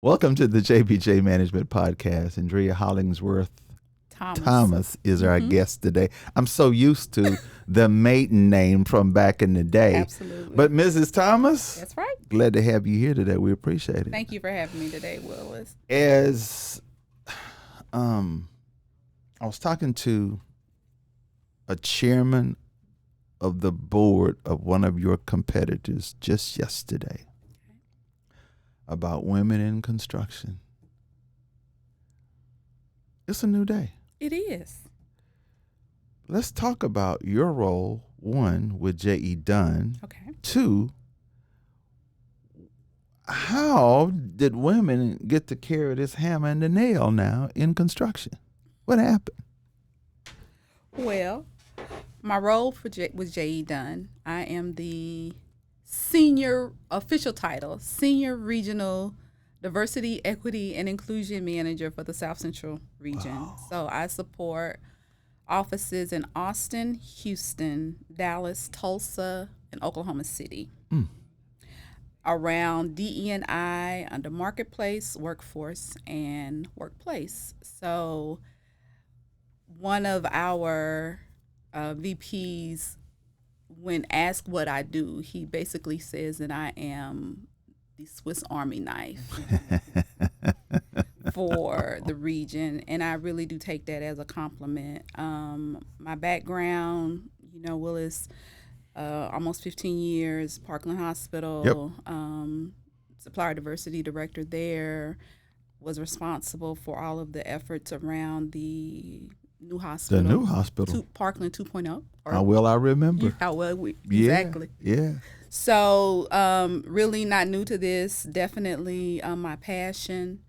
Welcome to the JBJ Management Podcast. Indria Hollingsworth Thomas is our guest today. I'm so used to the maiden name from back in the day. Absolutely. But Mrs. Thomas, that's right. Glad to have you here today. We appreciate it. Thank you for having me today, Willis. As I was talking to a chairman of the board of one of your competitors just yesterday about women in construction. It's a new day. It is. Let's talk about your role, one, with JE Dunn. Okay. Two, how did women get to carry this hammer and the nail now in construction? What happened? Well, my role with JE Dunn, I am the senior regional diversity, equity, and inclusion manager for the South Central region. Wow. So I support offices in Austin, Houston, Dallas, Tulsa, and Oklahoma City. Around DE&I under marketplace, workforce, and workplace. So one of our VPs, when asked what I do, he basically says that I am the Swiss Army knife for the region, and I really do take that as a compliment. My background, Willis, almost 15 years, Parkland Hospital, supplier diversity director there, was responsible for all of the efforts around the new hospital. The new hospital. Parkland 2.0. How well I remember. How well exactly. Yeah. So really not new to this, definitely my passion.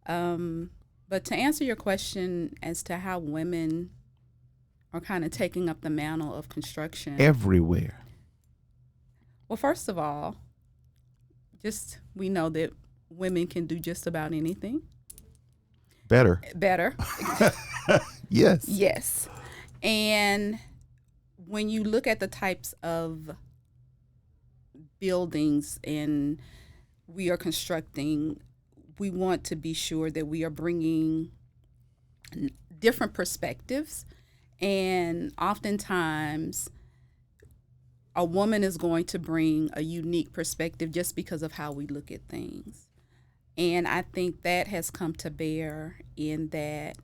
But to answer your question as to how women are kind of taking up the mantle of construction. Everywhere. Well, first of all, we know that women can do just about anything. Better. Yes. Yes. And when you look at the types of buildings and we are constructing, we want to be sure that we are bringing different perspectives. And oftentimes, a woman is going to bring a unique perspective just because of how we look at things. And I think that has come to bear in that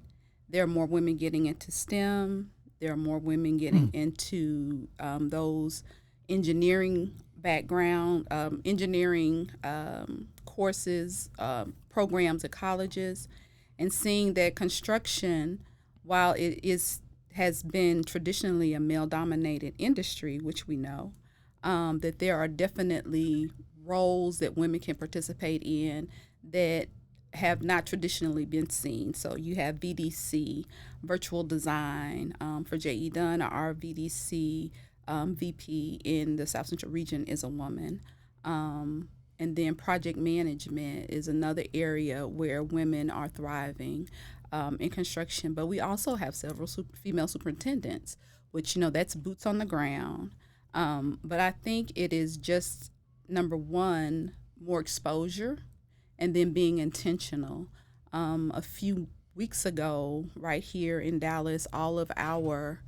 there are more women getting into STEM. There are more women getting into those engineering background, engineering courses, programs at colleges, and seeing that construction, while has been traditionally a male-dominated industry, which we know, that there are definitely roles that women can participate in that have not traditionally been seen. So you have VDC, virtual design for JE Dunn. Our VDC VP in the South Central region is a woman. And then project management is another area where women are thriving in construction. But we also have several female superintendents, which, that's boots on the ground. But I think it is just, number one, more exposure, and then being intentional. A few weeks ago, right here in Dallas, all of our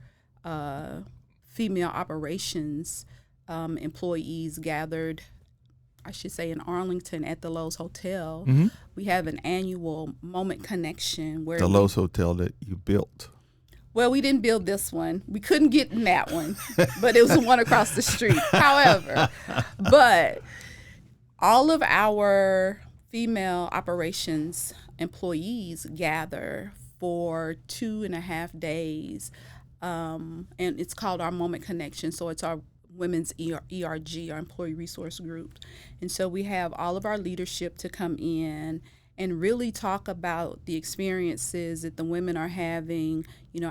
female operations employees gathered, I should say, in Arlington at the Lowe's Hotel. Mm-hmm. We have an annual Moment Connection where the Lowe's Hotel that you built. Well, we didn't build this one. We couldn't get in that one, but it was the one across the street. However, but all of our female operations employees gather for 2.5 days, and it's called our Moment Connection. So it's our women's ERG, our employee resource group. And so we have all of our leadership to come in and really talk about the experiences that the women are having,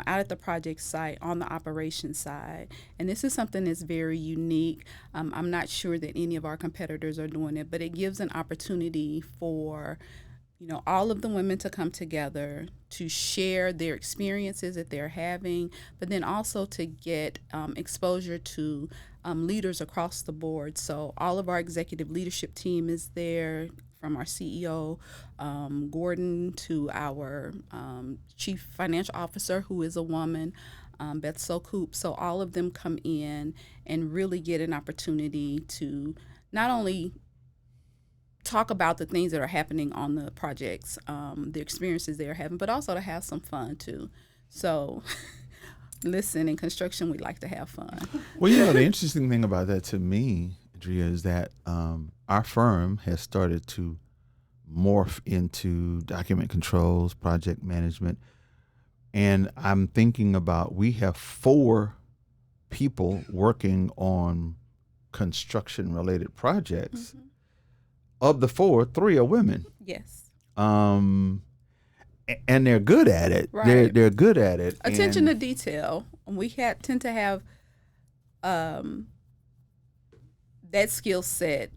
out at the project site on the operations side. And this is something that's very unique. I'm not sure that any of our competitors are doing it, but it gives an opportunity for, all of the women to come together to share their experiences that they're having, but then also to get exposure to leaders across the board. So all of our executive leadership team is there, from our CEO, Gordon, to our chief financial officer, who is a woman, Beth Sokoop. So all of them come in and really get an opportunity to not only talk about the things that are happening on the projects, the experiences they're having, but also to have some fun too. So listen, in construction, we like to have fun. Well, the interesting thing about that to me, Indria, is that our firm has started to morph into document controls, project management. And I'm thinking about, we have 4 people working on construction related projects. Mm-hmm. Of the 4, 3 are women. Yes. And they're good at it. Right. They're good at it. Attention to detail. We tend to have that skill set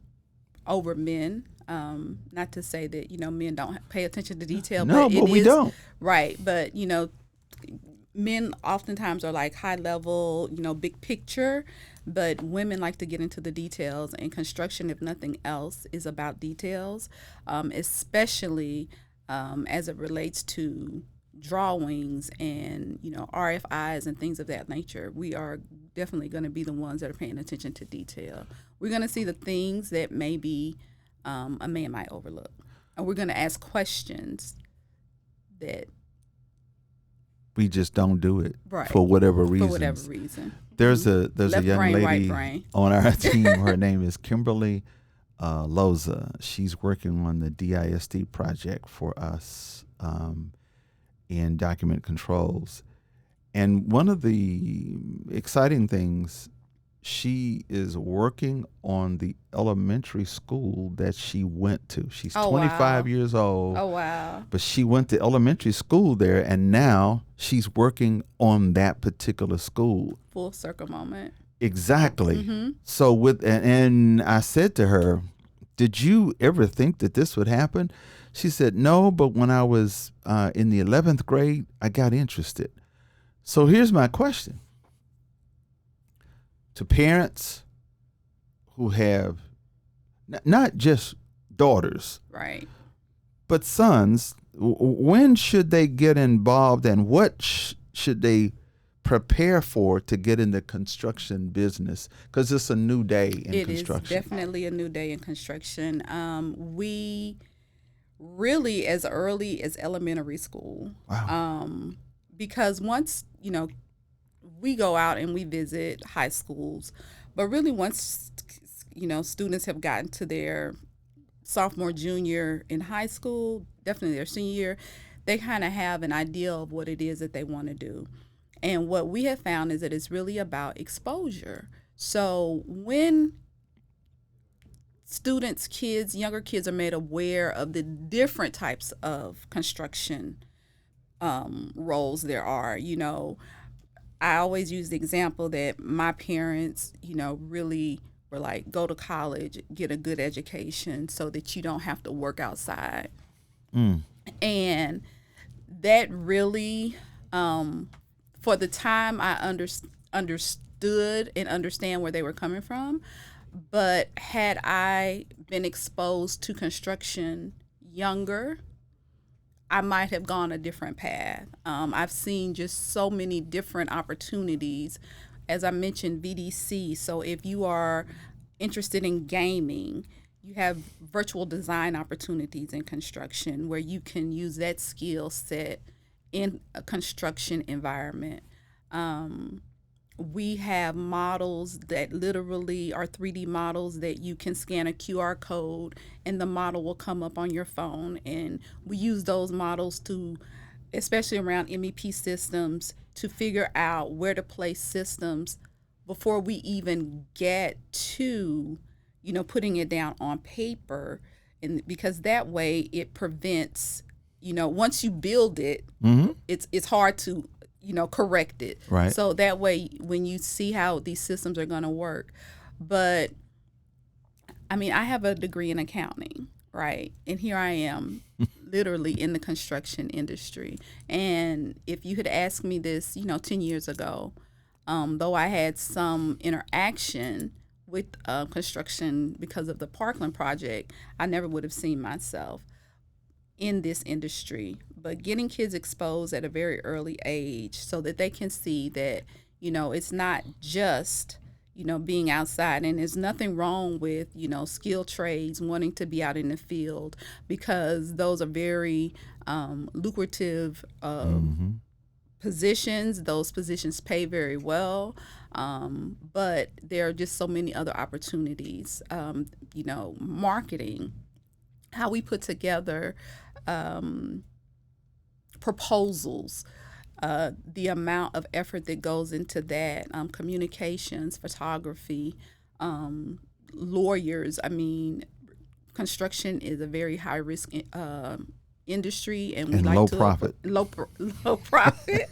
over men. Not to say that men don't pay attention to detail. No, but we don't. Right, but men oftentimes are like high level, big picture. But women like to get into the details, and construction, if nothing else, is about details, especially as it relates to drawings and RFIs and things of that nature. We are definitely going to be the ones that are paying attention to detail. We're going to see the things that maybe a man might overlook, and we're going to ask questions that we just don't do it for whatever reason. For whatever reason. There's a young brain, lady on our team. Her name is Kimberly Loza. She's working on the DISD project for us in document controls. And one of the exciting things, she is working on the elementary school that she went to. She's 25 years old. Oh, wow. But she went to elementary school there, and now she's working on that particular school. Full circle moment. Exactly. Mm-hmm. So and I said to her, did you ever think that this would happen? She said, no, but when I was in the 11th grade, I got interested. So here's my question. To parents who have not just daughters, right, but sons, when should they get involved, and what should they prepare for to get in the construction business? Because it's a new day in construction. It is definitely a new day in construction. We really, as early as elementary school. Wow. Because once, we go out and we visit high schools, but really once, students have gotten to their sophomore, junior in high school, definitely their senior year, they kind of have an idea of what it is that they want to do. And what we have found is that it's really about exposure. So when students, younger kids are made aware of the different types of construction roles there are, I always use the example that my parents, really were like, go to college, get a good education so that you don't have to work outside. And that really, for the time, I understood and understand where they were coming from. But had I been exposed to construction younger, I might have gone a different path. I've seen just so many different opportunities. As I mentioned, VDC. So if you are interested in gaming, you have virtual design opportunities in construction where you can use that skill set in a construction environment. We have models that literally are 3D models that you can scan a QR code and the model will come up on your phone. And we use those models to, especially around MEP systems, to figure out where to place systems before we even get to, putting it down on paper. And because that way it prevents, once you build it, it's hard to correct it. Right. So that way, when you see how these systems are going to work, but I have a degree in accounting, right? And here I am, literally in the construction industry. And if you had asked me this, 10 years ago, though I had some interaction with construction because of the Parkland project, I never would have seen myself in this industry. But getting kids exposed at a very early age so that they can see that, it's not just, being outside. And there's nothing wrong with, skilled trades, wanting to be out in the field, because those are very lucrative positions. Those positions pay very well. But there are just so many other opportunities. Marketing, how we put together proposals, the amount of effort that goes into that, communications, photography, lawyers. I mean, construction is a very high risk industry, and we And like low to profit. low profit.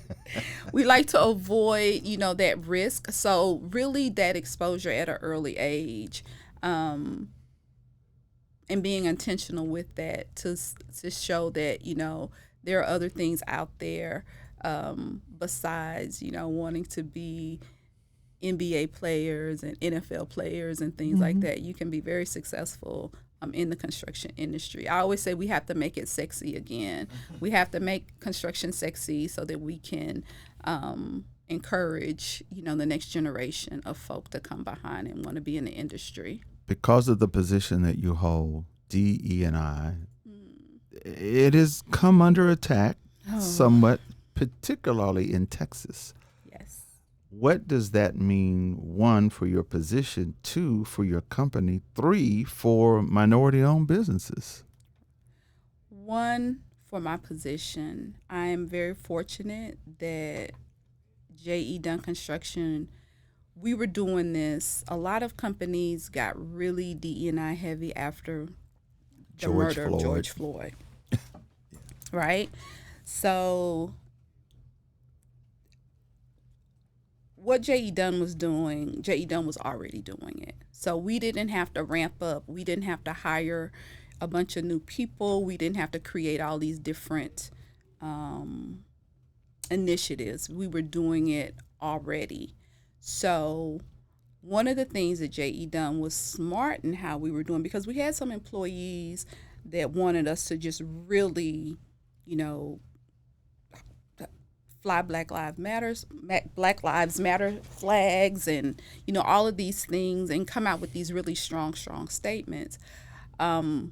We like to avoid, that risk. So really, that exposure at an early age, and being intentional with that to show that there are other things out there besides wanting to be NBA players and NFL players and things like that. You can be very successful in the construction industry. I always say we have to make it sexy again. We have to make construction sexy so that we can encourage the next generation of folk to come behind and want to be in the industry. Because of the position that you hold, DE&I, it has come under attack somewhat, particularly in Texas. Yes. What does that mean, one, for your position, two, for your company, three, for minority-owned businesses? One, for my position, I am very fortunate that JE Dunn Construction, we were doing this. A lot of companies got really DE&I heavy after the murder of George Floyd. Right? So what JE Dunn was doing, JE Dunn was already doing it. So we didn't have to ramp up. We didn't have to hire a bunch of new people. We didn't have to create all these different initiatives. We were doing it already. So one of the things that JE Dunn was smart in how we were doing, because we had some employees that wanted us to just really, fly Black Lives Matter flags, and all of these things, and come out with these really strong statements. And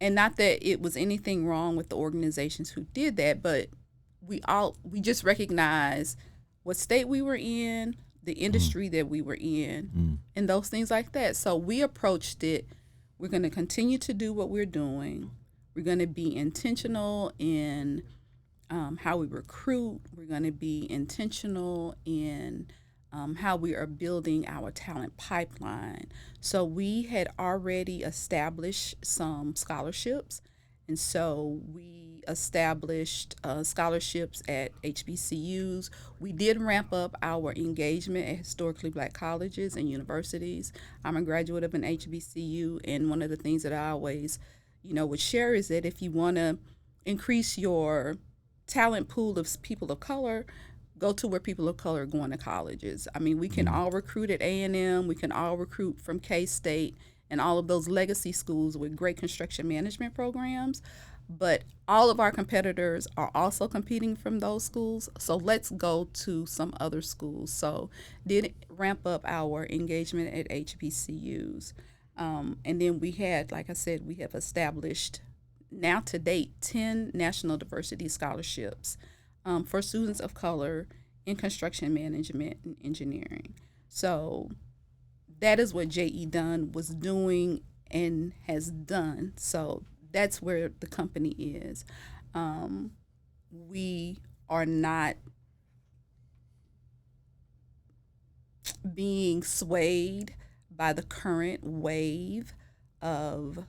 not that it was anything wrong with the organizations who did that, but we just recognized what state we were in, the industry that we were in, and those things like that. So we approached it. We're going to continue to do what we're doing. We're going to be intentional in how we recruit. We're going to be intentional in how we are building our talent pipeline. So we had already established some scholarships. And so we established scholarships at HBCUs. We did ramp up our engagement at historically Black colleges and universities. I'm a graduate of an HBCU, and one of the things that I always, would share is that if you want to increase your talent pool of people of color, go to where people of color are going to colleges. I mean, we can all recruit at A&M. We can all recruit from K-State and all of those legacy schools with great construction management programs. But all of our competitors are also competing from those schools. So let's go to some other schools. So did ramp up our engagement at HBCUs. And then we had, like I said, we have established now to date 10 national diversity scholarships for students of color in construction management and engineering. So that is what JE Dunn was doing and has done. So that's where the company is. We are not being swayed by the current wave of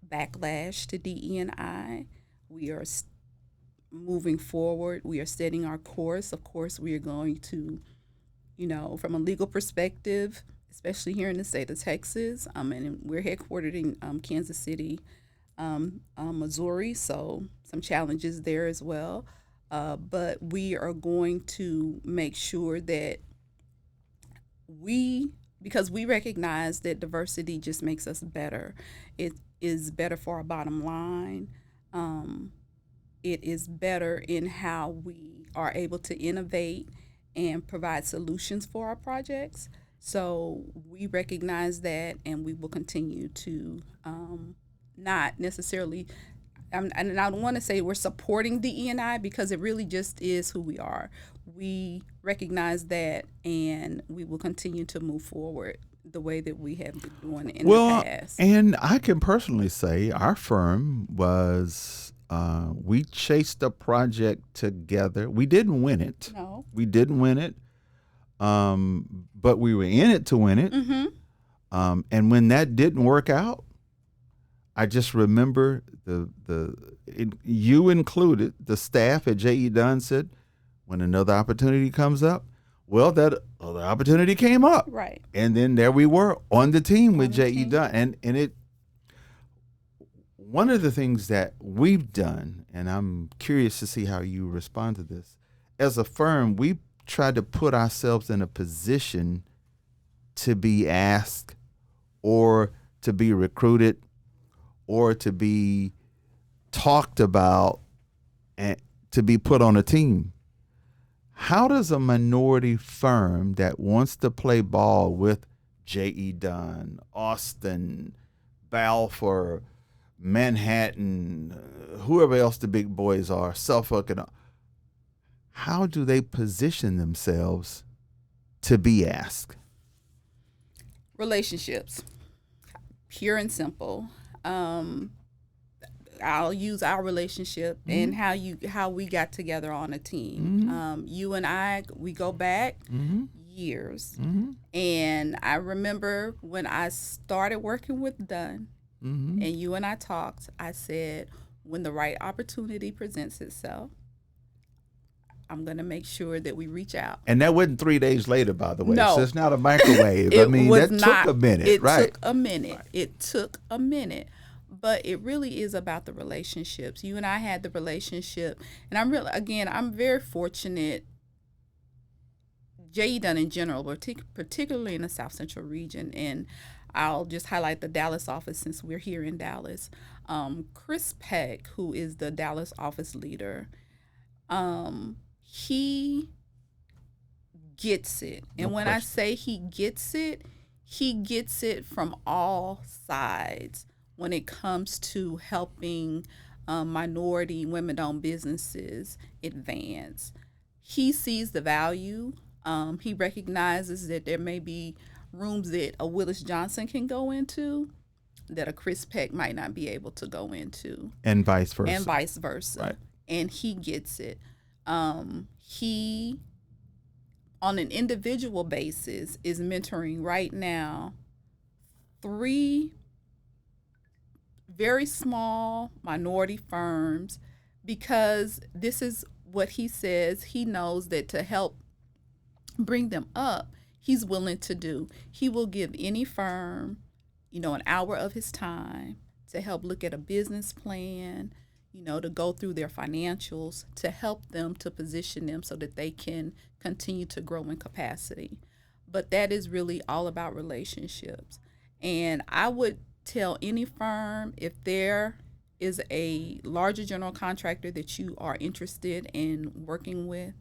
backlash to DE&I. We are moving forward. We are setting our course. Of course, we are going to, from a legal perspective, especially here in the state of Texas, and we're headquartered in Kansas City, Missouri, so some challenges there as well. But we are going to make sure that we because we recognize that diversity just makes us better. It is better for our bottom line. It is better in how we are able to innovate and provide solutions for our projects. So we recognize that, and we will continue to not necessarily. And I don't want to say we're supporting the E&I, because it really just is who we are. We recognize that, and we will continue to move forward the way that we have been doing in the past. And I can personally say our firm was, we chased a project together. We didn't win it. No. We didn't win it, but we were in it to win it. And when that didn't work out, I just remember you included, the staff at JE Dunn said, when another opportunity comes up, well, that other opportunity came up. Right. And then there we were on the team with JE Dunn. And it, one of the things that we've done, and I'm curious to see how you respond to this, as a firm, we tried to put ourselves in a position to be asked or to be recruited or to be talked about and to be put on a team. How does a minority firm that wants to play ball with JE Dunn, Austin, Balfour, Manhattan, whoever else the big boys are, Suffolk, and how do they position themselves to be asked? Relationships, pure and simple. I'll use our relationship and how we got together on a team. You and I, we go back years, and I remember when I started working with Dunn, and you and I talked. I said, when the right opportunity presents itself, I'm going to make sure that we reach out. And that wasn't 3 days later, by the way. No. So it's not a microwave. I mean, that took a minute, right? It took a minute. Right. It took a minute. But it really is about the relationships. You and I had the relationship. And I'm very fortunate, JE Dunn in general, particularly in the South Central region. And I'll just highlight the Dallas office since we're here in Dallas. Chris Peck, who is the Dallas office leader, he gets it. And when I say he gets it from all sides when it comes to helping minority women-owned businesses advance. He sees the value. He recognizes that there may be rooms that a Willis Johnson can go into that a Chris Peck might not be able to go into. And vice versa. Right. And he gets it. He, on an individual basis, is mentoring right now 3 very small minority firms, because this is what he says he knows that to help bring them up, he's willing to do. He will give any firm, an hour of his time to help look at a business plan, to go through their financials, to help them, to position them so that they can continue to grow in capacity. But that is really all about relationships. And I would tell any firm, if there is a larger general contractor that you are interested in working with,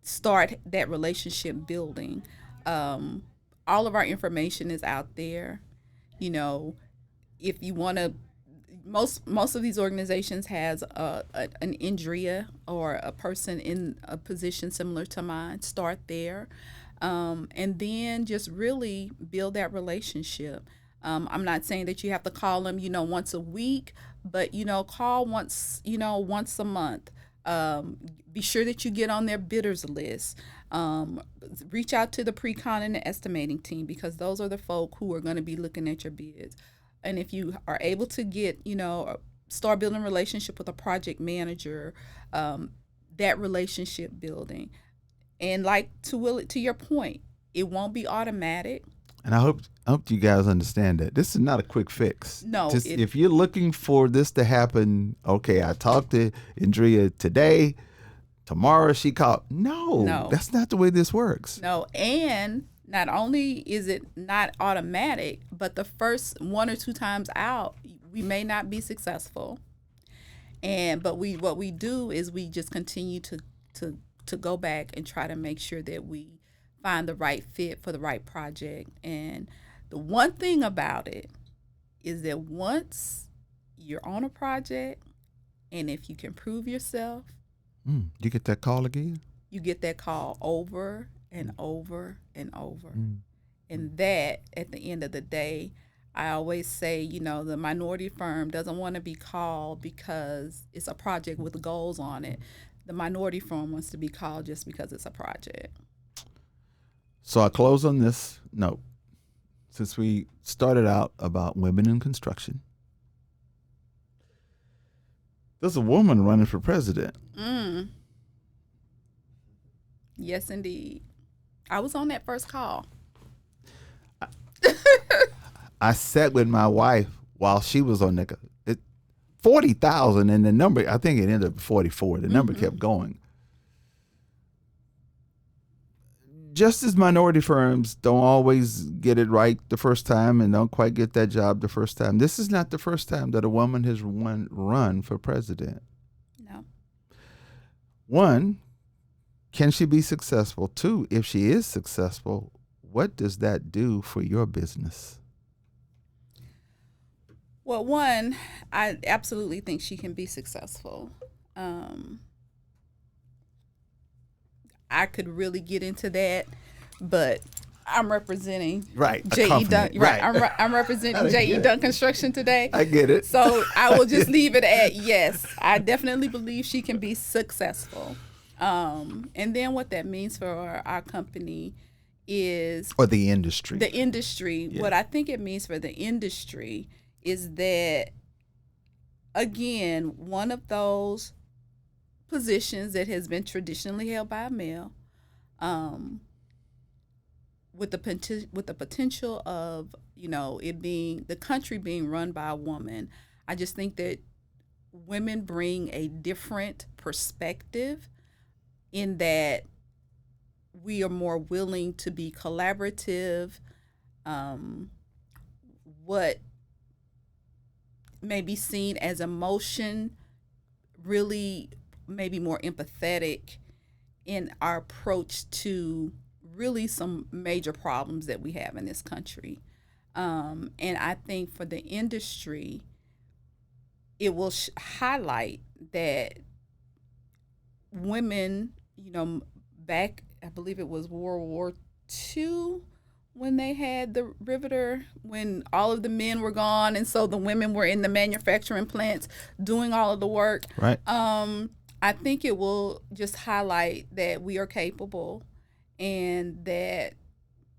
start that relationship building. All of our information is out there. If you want to, most of these organizations has an Indria or a person in a position similar to mine. Start there. And then just really build that relationship. I'm not saying that you have to call them, once a week, but, call once a month. Be sure that you get on their bidders list. Reach out to the pre-con and the estimating team, because those are the folk who are going to be looking at your bids. And if you are able to get, start building a relationship with a project manager, that relationship building. And like to your point, it won't be automatic. And I hope you guys understand that this is not a quick fix. No. If you're looking for this to happen, okay, I talked to Indria today. tomorrow she called. No, that's not the way this works. No, and not only is it not automatic, but the first 1 or 2 times out, we may not be successful. But what we do is we just continue to go back and try to make sure that we find the right fit for the right project. And the one thing about it is that once you're on a project, and if you can prove yourself, you get that call again? You get that call over and over and over. And that, at the end of the day, I always say, the minority firm doesn't want to be called because it's a project with goals on it. The minority firm wants to be called just because it's a project. So I close on this note. Since we started out about women in construction, there's a woman running for president. Yes, indeed. I was on that first call. I sat with my wife while she was on that. 40,000, and the number, I think it ended up 44. The number kept going. Just as minority firms don't always get it right the first time and don't quite get that job the first time, this is not the first time that a woman has run for president. No. 1, can she be successful? 2, if she is successful, what does that do for your business? Well, 1, I absolutely think she can be successful. I could really get into that, but I'm representing JE Dunn. Right, I'm representing JE Dunn Construction today. I get it. So I will just leave it at yes. I definitely believe she can be successful. And then what that means for our company is, or the industry. The industry. Yeah. What I think it means for the industry is that, again, one of those positions that has been traditionally held by a male, with the potential of it being the country being run by a woman. I just think that women bring a different perspective in that we are more willing to be collaborative. What may be seen as emotion really maybe more empathetic in our approach to really some major problems that we have in this country. And I think for the industry, it will highlight that women, back, I believe it was World War II, when they had the riveter, when all of the men were gone, and so the women were in the manufacturing plants doing all of the work. Right. I think it will just highlight that we are capable and that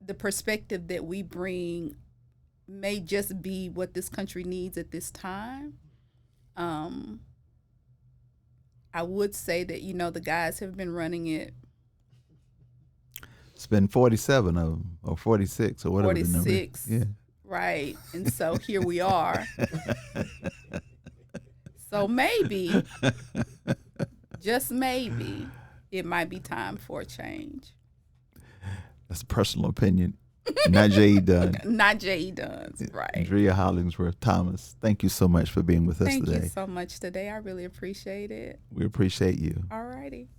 the perspective that we bring may just be what this country needs at this time. I would say that, the guys have been running it. It's been 47 of them, or 46, or whatever 46, the number is. Yeah. Right. And so here we are. So maybe, just maybe, it might be time for a change. That's a personal opinion. Not JE Dunn. Not JE Dunn's, right. Indria Hollingsworth Thomas, thank you so much for being with us today. Thank you so much today. I really appreciate it. We appreciate you. All righty.